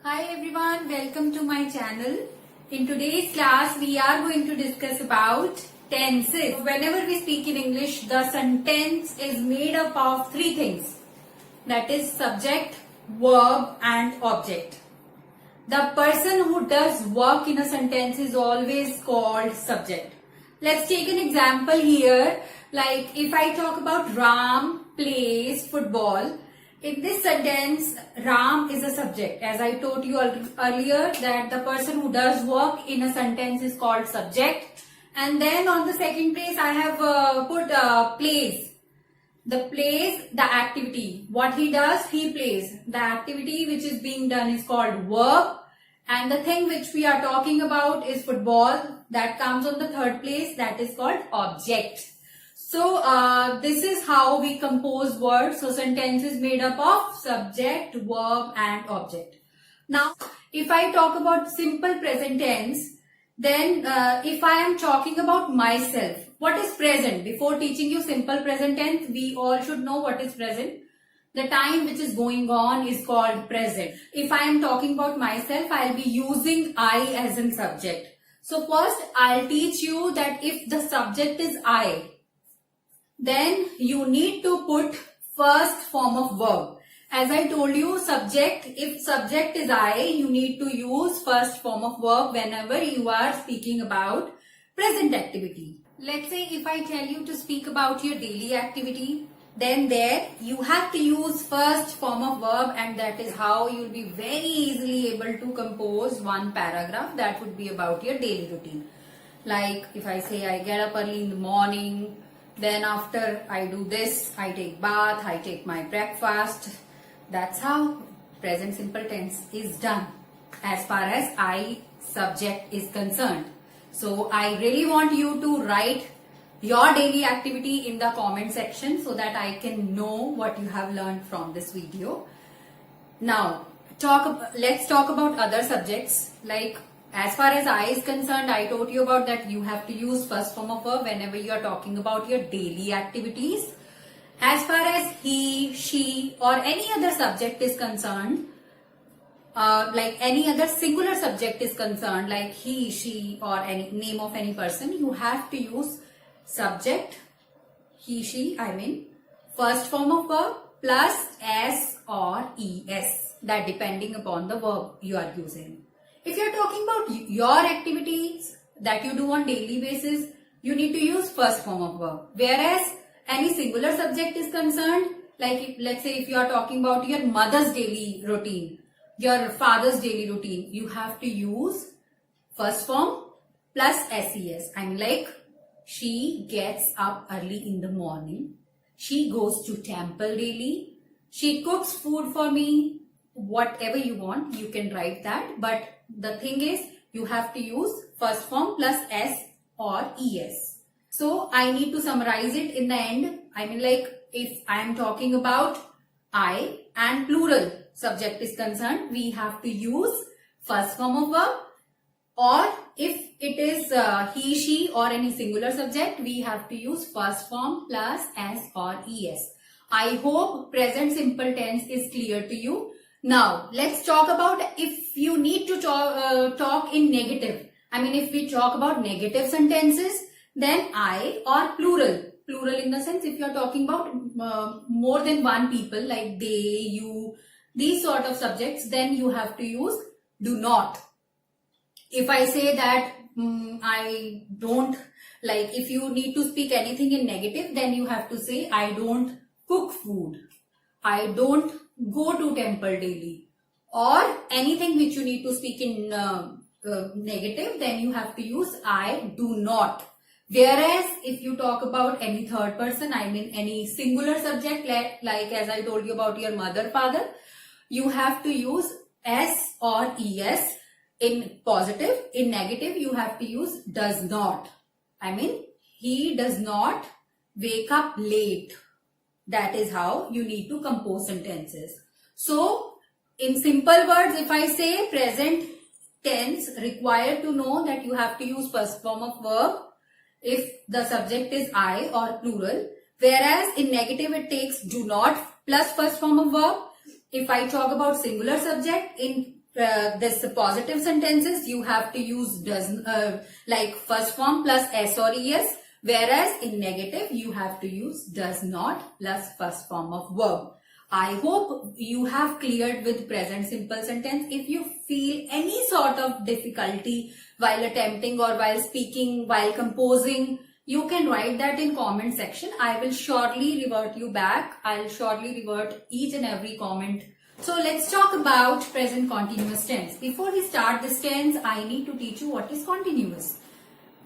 Hi everyone, welcome to my channel. In today's class, we are going to discuss about tenses. Whenever we speak in English, the sentence is made up of three things. That is subject, verb and object. The person who does work in a sentence is always called subject. Let's take an example here. Like if I talk about Ram plays football. In this sentence, Ram is a subject. As I told you earlier that the person who does work in a sentence is called subject. And then on the second place, I have put plays. The plays, the activity. What he does, he plays. The activity which is being done is called verb. And the thing which we are talking about is football. That comes on the third place. That is called object. So, this is how we compose words. So, sentence is made up of subject, verb and object. Now, if I talk about simple present tense, then if I am talking about myself, what is present? Before teaching you simple present tense, we all should know what is present. The time which is going on is called present. If I am talking about myself, I will be using I as in subject. So, first I will teach you that if the subject is I, then you need to put first form of verb. As I told you, subject, if subject is I, you need to use first form of verb whenever you are speaking about present activity. Let's say if I tell you to speak about your daily activity, then there you have to use first form of verb, and that is how you will be very easily able to compose one paragraph that would be about your daily routine. Like if I say I get up early in the morning, then after I do this, I take bath, I take my breakfast. That's how present simple tense is done as far as I subject is concerned. So I really want you to write your daily activity in the comment section so that I can know what you have learned from this video. Now, let's talk about other subjects. Like as far as I is concerned, I told you about that you have to use first form of verb whenever you are talking about your daily activities. As far as he, she or any other subject is concerned, like any other singular subject is concerned, like he, she or any name of any person, you have to use subject, he, she, first form of verb plus s or es, that depending upon the verb you are using. If you are talking about your activities that you do on daily basis, you need to use first form of verb. Whereas any singular subject is concerned, like let's say if you are talking about your mother's daily routine, your father's daily routine, you have to use first form plus ses. Like she gets up early in the morning, she goes to temple daily, she cooks food for me. Whatever you want, you can write that, but the thing is you have to use first form plus s or es. So I need to summarize it in the end. Like if I am talking about I and plural subject is concerned, we have to use first form of verb, or if it is he, she or any singular subject, we have to use first form plus s or es. I hope present simple tense is clear to you. Now, let's talk about if you need to talk in negative. If we talk about negative sentences, then I or plural. Plural in the sense if you are talking about more than one people, like they, you, these sort of subjects, then you have to use do not. If I say that I don't, like if you need to speak anything in negative, then you have to say I don't cook food, I don't go to temple daily, or anything which you need to speak in negative, then you have to use I do not. Whereas if you talk about any third person, any singular subject, like as I told you about your mother, father, you have to use s or es in positive. In negative, you have to use does not. He does not wake up late. That is how you need to compose sentences. So, in simple words, if I say present tense, required to know that you have to use first form of verb if the subject is I or plural. Whereas in negative, it takes do not plus first form of verb. If I talk about singular subject, in this positive sentences, you have to use does, like first form plus s or es, whereas in negative you have to use does not plus first form of verb. I hope you have cleared with present simple sentence. If you feel any sort of difficulty while attempting or while speaking, while composing, you can write that in comment section. I will surely revert you back. I'll surely revert each and every comment. So let's talk about present continuous tense. Before we start this tense, I need to teach you what is continuous.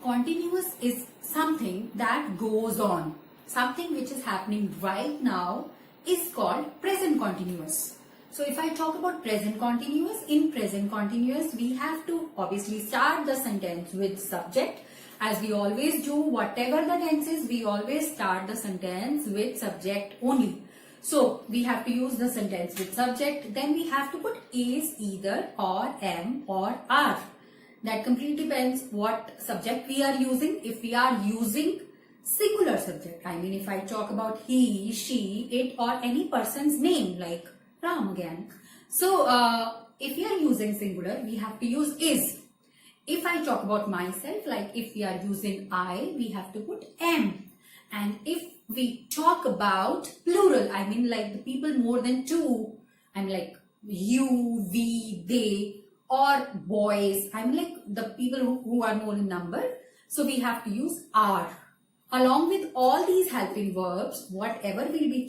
Continuous is something that goes on. Something which is happening right now is called present continuous. So if I talk about present continuous, in present continuous we have to obviously start the sentence with subject. As we always do, whatever the tense is, we always start the sentence with subject only. So we have to use the sentence with subject, then we have to put is, either, or, am, or, are. That completely depends what subject we are using. If we are using singular subject, I mean if I talk about he, she, it, or any person's name like Ram again. So if we are using singular, we have to use is. If I talk about myself, like if we are using I, we have to put am. And if we talk about plural, I mean like the people more than two, I'm like you, we, they, or boys, I'm like the people who are more in number. So we have to use are. Along with all these helping verbs, whatever we'll be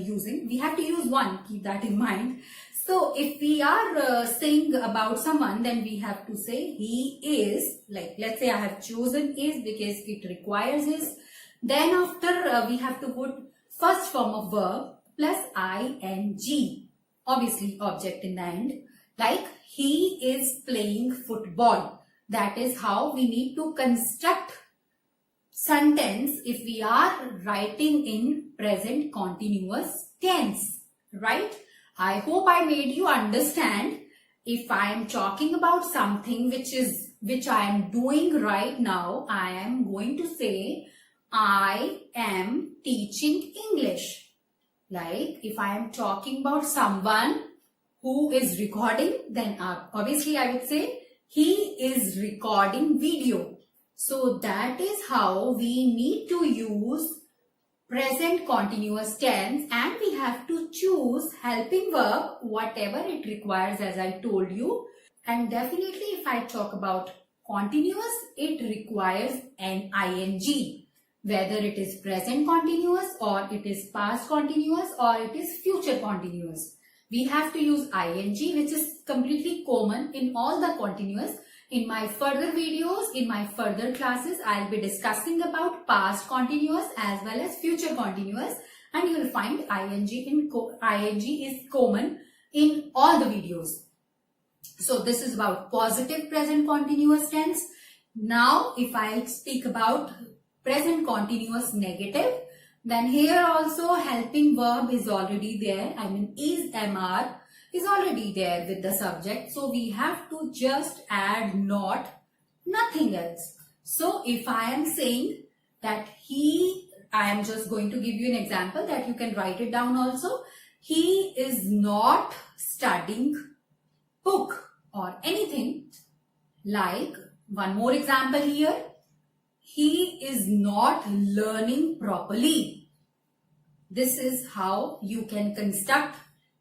using, we have to use one. Keep that in mind. So if we are saying about someone, then we have to say he is. Like let's say I have chosen is because it requires is. Then after we have to put first form of verb plus ing. Obviously object in the end. Like he is playing football. That is how we need to construct sentence if we are writing in present continuous tense, right? I hope I made you understand. If I am talking about something which I am doing right now, I am going to say I am teaching English. Like if I am talking about someone who is recording, then obviously I would say he is recording video. So that is how we need to use present continuous tense, and we have to choose helping verb whatever it requires, as I told you. And definitely if I talk about continuous, it requires an ing, whether it is present continuous or it is past continuous or it is future continuous. We have to use ing, which is completely common in all the continuous. In my further videos, in my further classes, I'll be discussing about past continuous as well as future continuous, and you will find ing is common in all the videos. So this is about positive present continuous tense. Now if I speak about present continuous negative, then here also helping verb is already there. I mean is, am, are is already there with the subject. So we have to just add not, nothing else. So if I am saying that I am just going to give you an example that you can write it down also. He is not studying book or anything. Like one more example here. He is not learning properly. This is how you can construct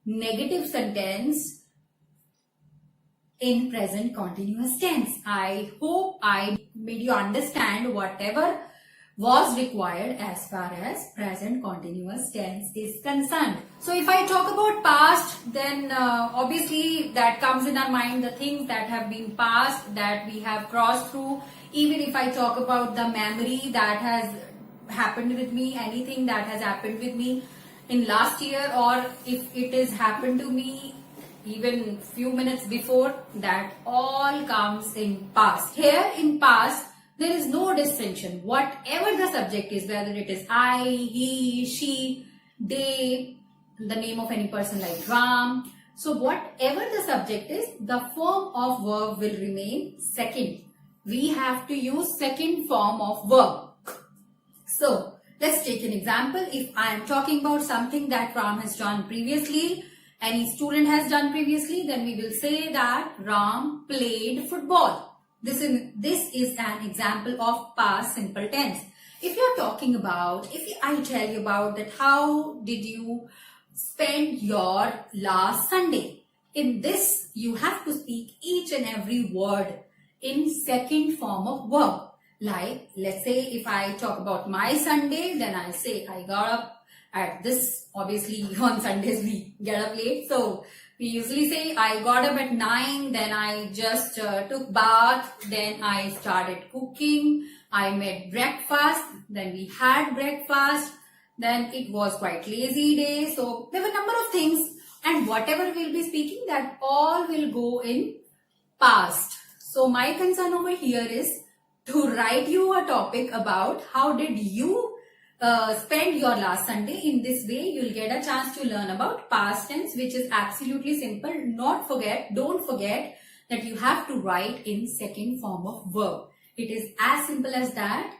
negative sentence in present continuous tense. I hope I made you understand whatever was required as far as present continuous tense is concerned. So if I talk about past, then obviously that comes in our mind the things that have been passed, that we have crossed through. Even if I talk about the memory that has happened with me, anything that has happened with me in last year, or if it has happened to me even few minutes before, that all comes in past. Here in past, there is no distinction. Whatever the subject is, whether it is I, he, she, they, the name of any person like Ram. So whatever the subject is, the form of verb will remain second. We have to use second form of verb. So let's take an example. If I am talking about something that Ram has done previously, any student has done previously, then we will say that Ram played football. This is an example of past simple tense. If you're talking about, if I tell you about that, how did you spend your last Sunday? In this, you have to speak each and every word in second form of verb. Like, let's say if I talk about my Sunday, then I'll say I got up at this. Obviously, on Sundays we get up late. So, we usually say I got up at 9, then I just took bath, then I started cooking, I made breakfast, then we had breakfast, then it was quite lazy day. So, there were a number of things, and whatever we'll be speaking, that all will go in past. So, my concern over here is to write you a topic about how did you spend your last Sunday. In this way, you'll get a chance to learn about past tense, which is absolutely simple. Don't forget that you have to write in second form of verb. It is as simple as that.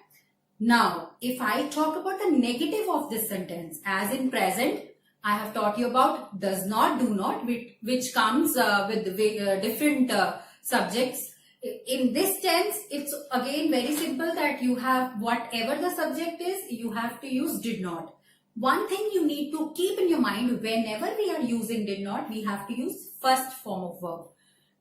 Now, if I talk about the negative of this sentence, as in present, I have taught you about does not, do not, which comes with different subjects. In this tense, it's again very simple that you have whatever the subject is, you have to use did not. One thing you need to keep in your mind, whenever we are using did not, we have to use first form of verb.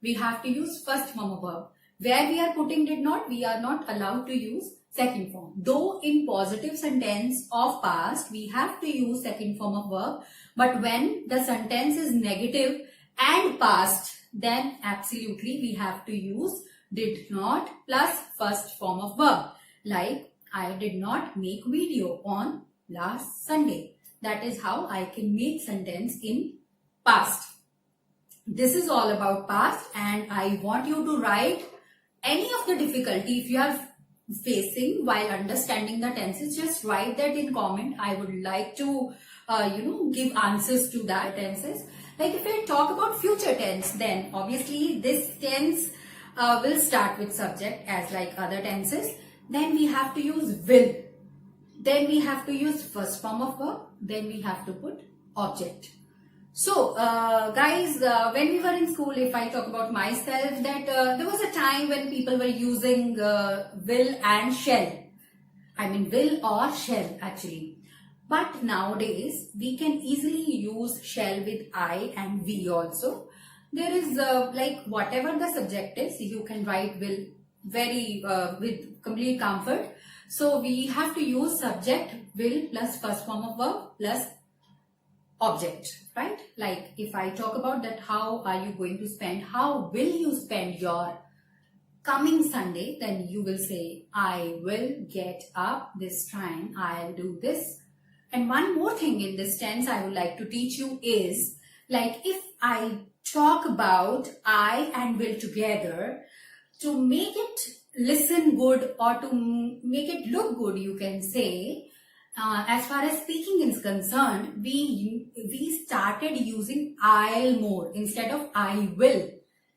We have to use first form of verb. Where we are putting did not, we are not allowed to use second form. Though in positive sentence of past, we have to use second form of verb. But when the sentence is negative and past, then absolutely we have to use did not plus first form of verb. Like, I did not make video on last Sunday. That is how I can make sentence in past. This is all about past, and I want you to write any of the difficulty if you are facing while understanding the tenses. Just write that in comment. I would like to give answers to that tenses. Like if I talk about future tense, then obviously this tense will start with subject as like other tenses. Then we have to use will. Then we have to use first form of verb. Then we have to put object. So guys, when we were in school, if I talk about myself, that there was a time when people were using will and shall. I mean will or shall actually. But nowadays, we can easily use shall with I and we also. There is like whatever the subject is, you can write will very with complete comfort. So we have to use subject will plus first form of verb plus object, right? Like if I talk about that, how are you going to spend, how will you spend your coming Sunday, then you will say I will get up this time, I'll do this. And one more thing in this tense I would like to teach you is, like if I talk about I and will together, to make it listen good or to make it look good, you can say, as far as speaking is concerned, we started using I'll more instead of I will.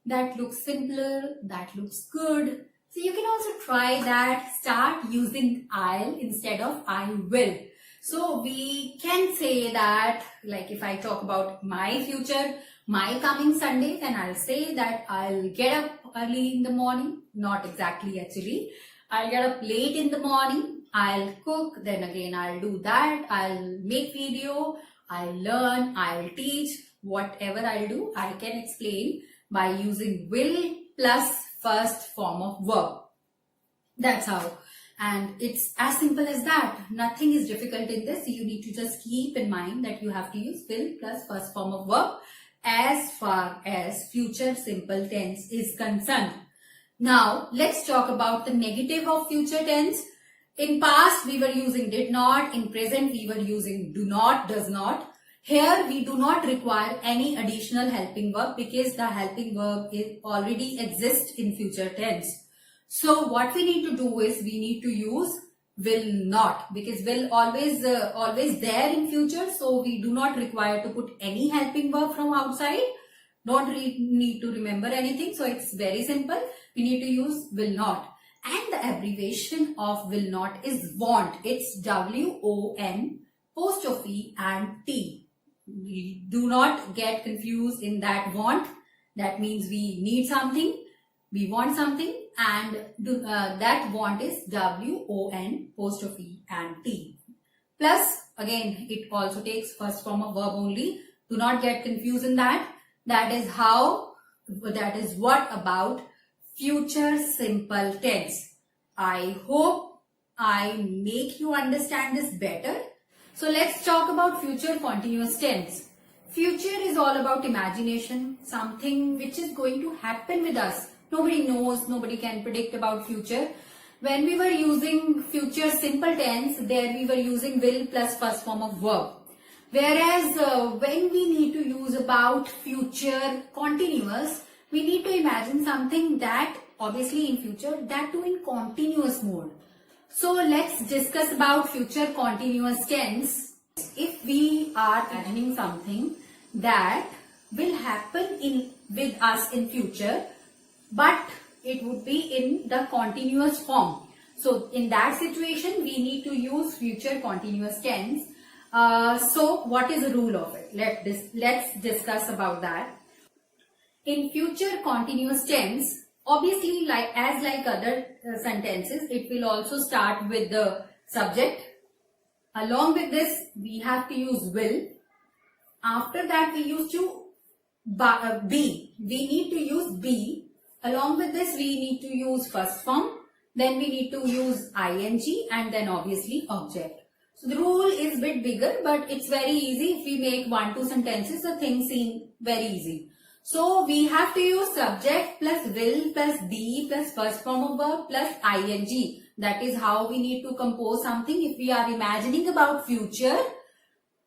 That looks simpler, that looks good. So you can also try that, start using I'll instead of I will. So we can say that, like if I talk about my future, my coming Sunday, then I'll say that I'll get up early in the morning. Not exactly actually. I'll get up late in the morning. I'll cook. Then again I'll do that. I'll make video. I'll learn. I'll teach. Whatever I'll do, I can explain by using will plus first form of verb. That's how. And it's as simple as that. Nothing is difficult in this. You need to just keep in mind that you have to use will plus first form of verb as far as future simple tense is concerned. Now, let's talk about the negative of future tense. In past, we were using did not. In present, we were using do not, does not. Here, we do not require any additional helping verb because the helping verb already exists in future tense. So what we need to do is we need to use will not, because will always there in future. So we do not require to put any helping verb from outside. Don't need to remember anything. So it's very simple. We need to use will not. And the abbreviation of will not is want. It's W-O-N, apostrophe and T. Do not get confused in that want. That means we need something, we want something, and that want is W-O-N, apostrophe and T. Plus, again, it also takes first form of verb only. Do not get confused in that. That is what about future simple tense. I hope I make you understand this better. So let's talk about future continuous tense. Future is all about imagination, something which is going to happen with us. Nobody knows, nobody can predict about future. When we were using future simple tense, there we were using will plus first form of verb. Whereas when we need to use about future continuous, we need to imagine something that obviously in future, that too in continuous mode. So let's discuss about future continuous tense. If we are imagining something that will happen with us in future, but it would be in the continuous form. So in that situation, we need to use future continuous tense. So what is the rule of it? Let's discuss about that. In future continuous tense, obviously like other sentences, it will also start with the subject. Along with this, we have to use will. After that, we used to be. We need to use be. Along with this, we need to use first form. Then we need to use ing and then obviously object. So the rule is a bit bigger, but it's very easy. If we make 1-2 sentences, the things seem very easy. So we have to use subject plus will plus be plus first form of verb plus ing. That is how we need to compose something if we are imagining about future,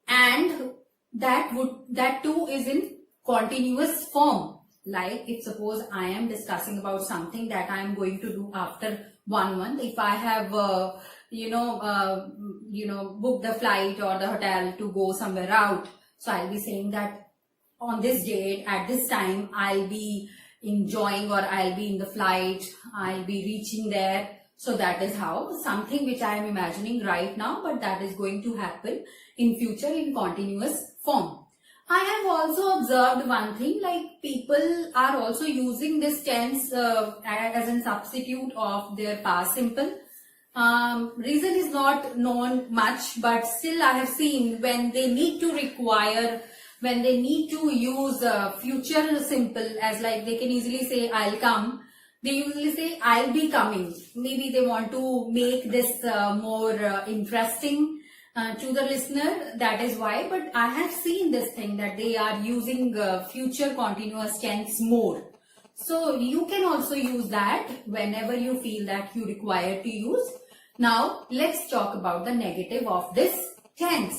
and that too is in continuous form. Like if suppose I am discussing about something that I am going to do after 1 month. If I have booked the flight or the hotel to go somewhere out, so I'll be saying that on this date at this time I'll be enjoying, or I'll be in the flight, I'll be reaching there. So that is how something which I am imagining right now, but that is going to happen in future in continuous form. I have also observed one thing, like people are also using this tense as a substitute of their past simple. Reason is not known much, but still I have seen when they need to use future simple, as like they can easily say I'll come. They usually say I'll be coming. Maybe they want to make this more interesting to the listener. That is why. But I have seen this thing that they are using future continuous tense more. So you can also use that whenever you feel that you require to use. Now let's talk about the negative of this tense.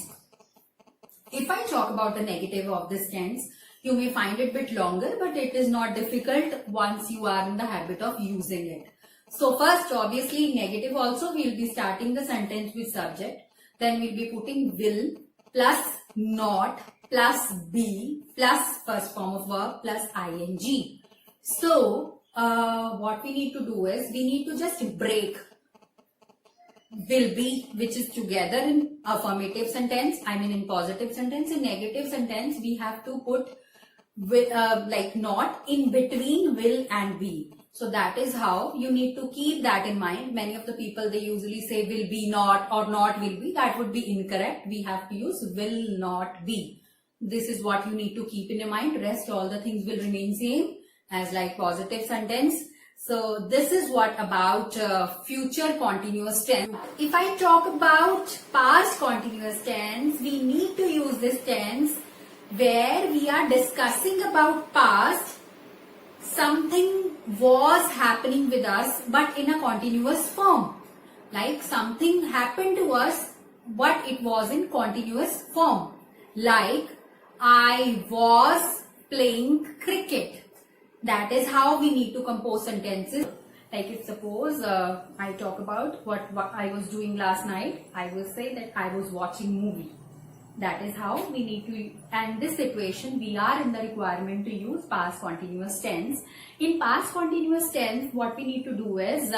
If I talk about the negative of this tense, you may find it a bit longer, but it is not difficult once you are in the habit of using it. So first, obviously negative also, we will be starting the sentence with subject. Then we will be putting will plus not plus be plus first form of verb plus ing. So what we need to do is we need to just break will be, which is together in affirmative sentence, in positive sentence. In negative sentence, we have to put with like not in between will and be. So that is how you need to keep that in mind. Many of the people, they usually say will be not or not will be. That would be incorrect. We have to use will not be. This is what you need to keep in your mind. Rest all the things will remain same as like positive sentence. So this is what about future continuous tense. If I talk about past continuous tense, we need to use this tense where we are discussing about past. Something was happening with us but in a continuous form. Like something happened to us but it was in continuous form. Like I was playing cricket. That is how we need to compose sentences. Like if suppose I talk about what I was doing last night, I will say that I was watching movie. That is how we need to, and this situation we are in the requirement to use past continuous tense. In past continuous tense, what we need to do is,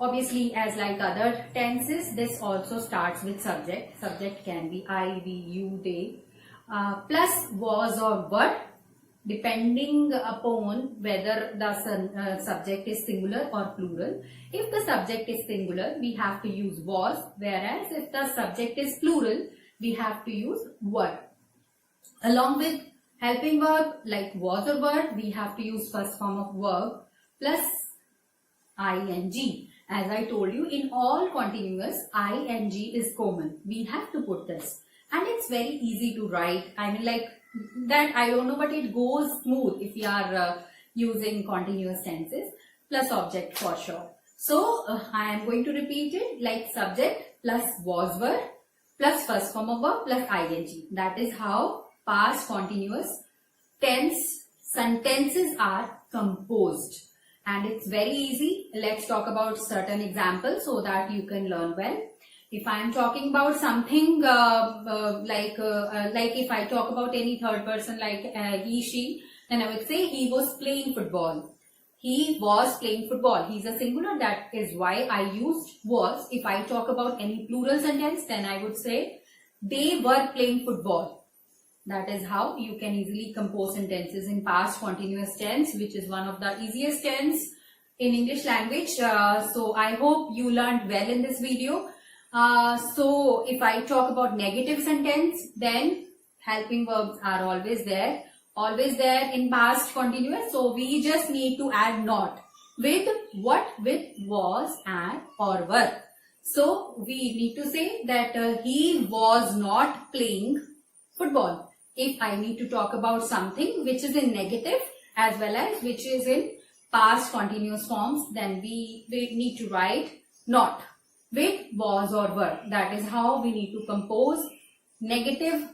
obviously as like other tenses, this also starts with subject. Subject can be I, we, you, they. plus was or were, depending upon whether the subject is singular or plural. If the subject is singular, we have to use was, whereas if the subject is plural, we have to use were. Along with helping verb like was or were, we have to use first form of verb plus ing. As I told you, in all continuous, ing is common. We have to put this. And it's very easy to write. I mean, like that, I don't know, but it goes smooth if you are using continuous tenses plus object for sure. So, I am going to repeat it like subject plus was were plus first form of verb plus ing. That is how past continuous tense sentences are composed. And it's very easy. Let's talk about certain examples so that you can learn well. If I am talking about something like if I talk about any third person like he, she, then I would say he was playing football. He was playing football. He's a singular. That is why I used was. If I talk about any plural sentence, then I would say they were playing football. That is how you can easily compose sentences in past continuous tense, which is one of the easiest tense in English language. So I hope you learned well in this video. So if I talk about negative sentence, then helping verbs are always there in past continuous. So we just need to add not with what, with was and or were. So we need to say that he was not playing football. If I need to talk about something which is in negative as well as which is in past continuous forms, then we need to write not with was or were. That is how we need to compose negative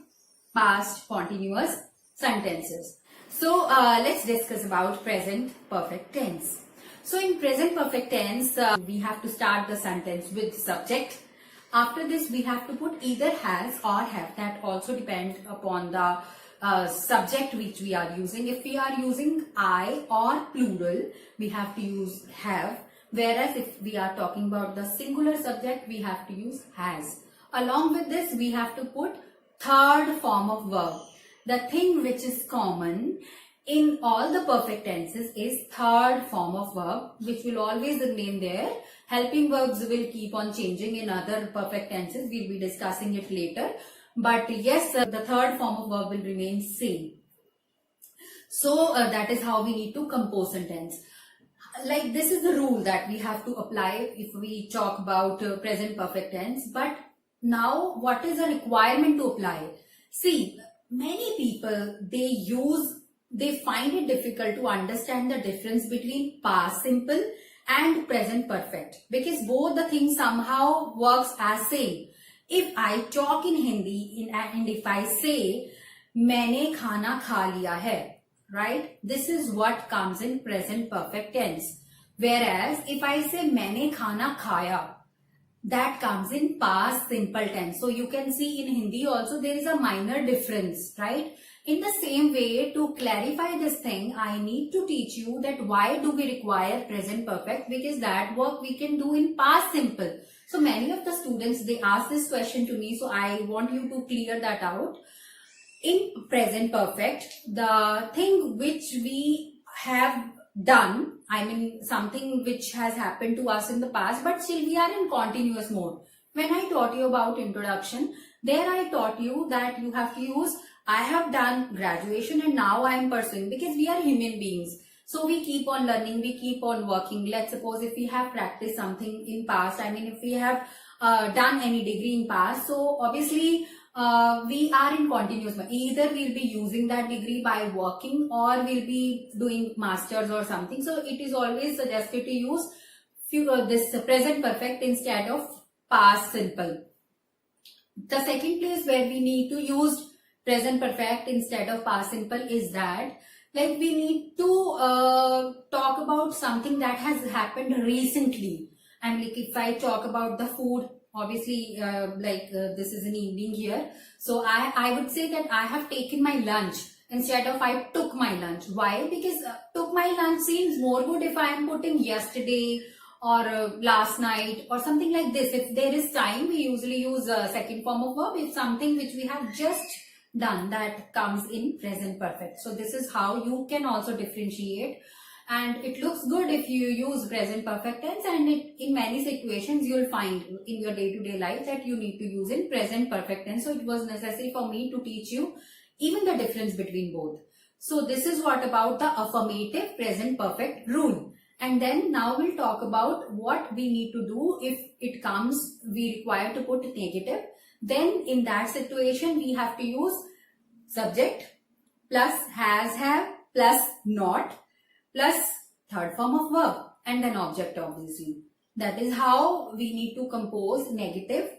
past continuous sentences. So let's discuss about present perfect tense. So in present perfect tense, we have to start the sentence with subject. After this, we have to put either has or have. That also depends upon the subject which we are using. If we are using I or plural, we have to use have. Whereas if we are talking about the singular subject, we have to use has. Along with this, we have to put third form of verb. The thing which is common in all the perfect tenses is third form of verb, which will always remain there. Helping verbs will keep on changing in other perfect tenses. We'll be discussing it later. But yes, the third form of verb will remain same. So that is how we need to compose sentence. Like this is the rule that we have to apply if we talk about present perfect tense. But now what is a requirement to apply? See, many people, they find it difficult to understand the difference between past simple and present perfect, because both the things somehow works as same. If I talk in Hindi and if I say मैंने खाना खा लिया है, right? This is what comes in present perfect tense. Whereas if I say मैंने खाना खाया, that comes in past simple tense. So you can see in Hindi also there is a minor difference, right? In the same way, to clarify this thing, I need to teach you that why do we require present perfect, because that work we can do in past simple. So many of the students, they ask this question to me, so I want you to clear that out. In present perfect, the thing which we have done, I mean something which has happened to us in the past, but still we are in continuous mode. When I taught you about introduction, there I taught you that you have to use I have done graduation and now I am pursuing, because we are human beings. So we keep on learning, we keep on working. Let's suppose if we have practiced something in past, I mean if we have done any degree in past, so obviously we are in continuous mode. Either we'll be using that degree by working or we'll be doing masters or something. So it is always suggested to use this present perfect instead of past simple. The second place where we need to use present perfect instead of past simple is that, like, we need to talk about something that has happened recently. And like if I talk about the food, obviously this is an evening here, so I would say that I have taken my lunch instead of I took my lunch. Why? Because took my lunch seems more good if I am putting yesterday or last night or something like this. If there is time, we usually use second form of verb. If something which we have just done, that comes in present perfect. So this is how you can also differentiate, and it looks good if you use present perfect tense, and in many situations you'll find in your day-to-day life that you need to use in present perfect tense. So it was necessary for me to teach you even the difference between both. So this is what about the affirmative present perfect rule. And then now we'll talk about what we need to do if it comes, we require to put negative. Then in that situation, we have to use subject plus has, have, plus not, plus third form of verb, and then object obviously. That is how we need to compose negative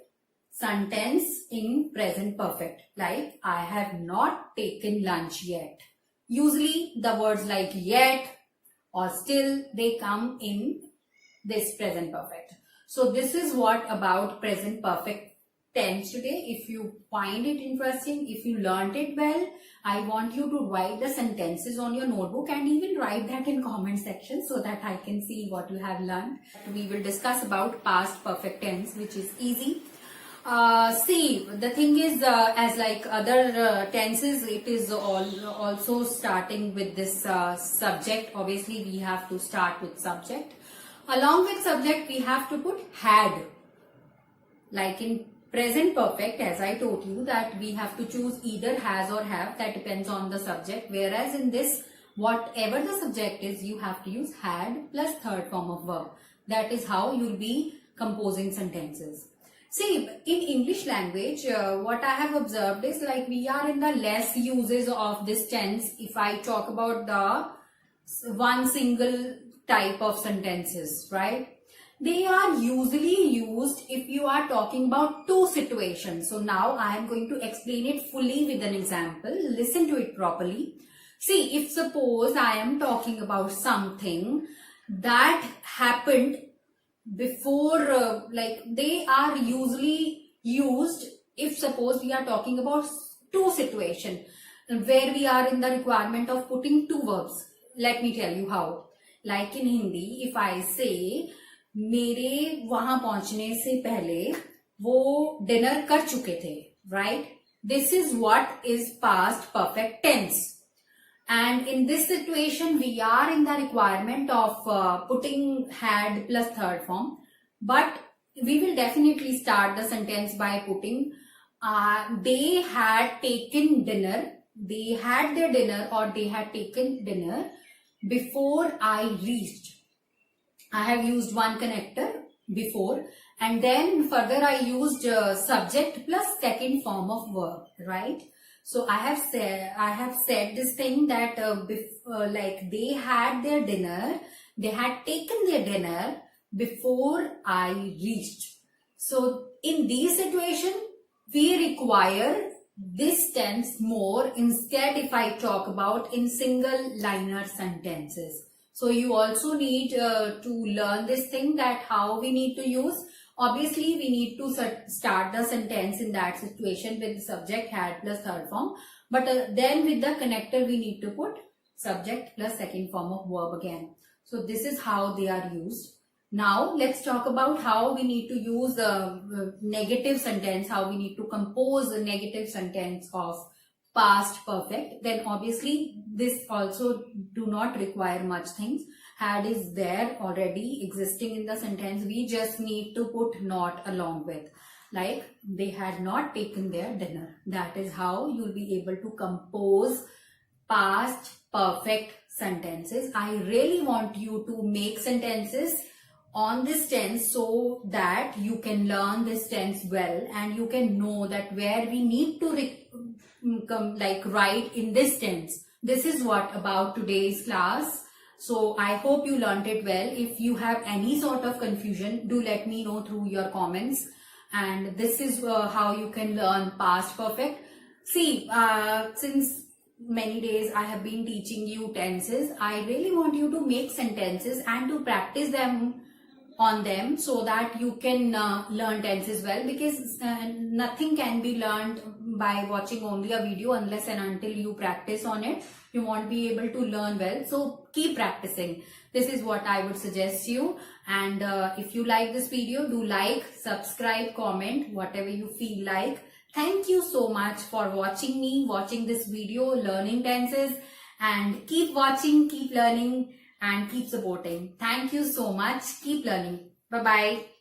sentence in present perfect. Like, I have not taken lunch yet. Usually the words like yet or still, they come in this present perfect. So this is what about present perfect tense today. If you find it interesting, if you learned it well, I want you to write the sentences on your notebook and even write that in comment section so that I can see what you have learned. We will discuss about past perfect tense, which is easy. See, the thing is, as like other tenses, it is also starting with this subject. Obviously, we have to start with subject. Along with subject, we have to put had. Like in present perfect, as I told you, that we have to choose either has or have. That depends on the subject. Whereas in this, whatever the subject is, you have to use had plus third form of verb. That is how you'll be composing sentences. See, in English language, what I have observed is like we are in the less uses of this tense. If I talk about the one single type of sentences, right? They are usually used if you are talking about two situations. So now I am going to explain it fully with an example. Listen to it properly. See, if suppose I am talking about something that happened before, like they are usually used if suppose we are talking about two situations where we are in the requirement of putting two verbs. Let me tell you how. Like in Hindi, if I say मेरे वहां पहुंचने से पहले वो dinner कर चुके थे, right? This is what is past perfect tense. And in this situation, we are in the requirement of putting had plus third form. But we will definitely start the sentence by putting they had taken dinner. They had their dinner or they had taken dinner before I reached. I have used one connector before, and then further I used subject plus second form of verb, right? So I have said this thing that like they had their dinner, they had taken their dinner before I reached. So in these situations, we require this tense more. Instead, if I talk about in single liner sentences. So you also need to learn this thing that how we need to use. Obviously, we need to start the sentence in that situation with the subject had plus third form. But then with the connector, we need to put subject plus second form of verb again. So this is how they are used. Now let's talk about how we need to use the negative sentence, how we need to compose a negative sentence of past perfect. Then obviously this also do not require much things. Had is there already existing in the sentence. We just need to put not along with. Like they had not taken their dinner. That is how you'll be able to compose past perfect sentences. I really want you to make sentences on this tense so that you can learn this tense well and you can know that where we need to write in this tense. This is what about today's class. So I hope you learned it well. If you have any sort of confusion, do let me know through your comments. And this is how you can learn past perfect. See, since many days I have been teaching you tenses, I really want you to make sentences and to practice them on them so that you can learn tenses well, because nothing can be learned by watching only a video unless and until you practice on it. You won't be able to learn well. So keep practicing. This is what I would suggest you. And if you like this video, do like, subscribe, comment, whatever you feel like. Thank you so much for watching this video, learning tenses, and keep watching, keep learning, and keep supporting. Thank you so much. Keep learning. Bye-bye.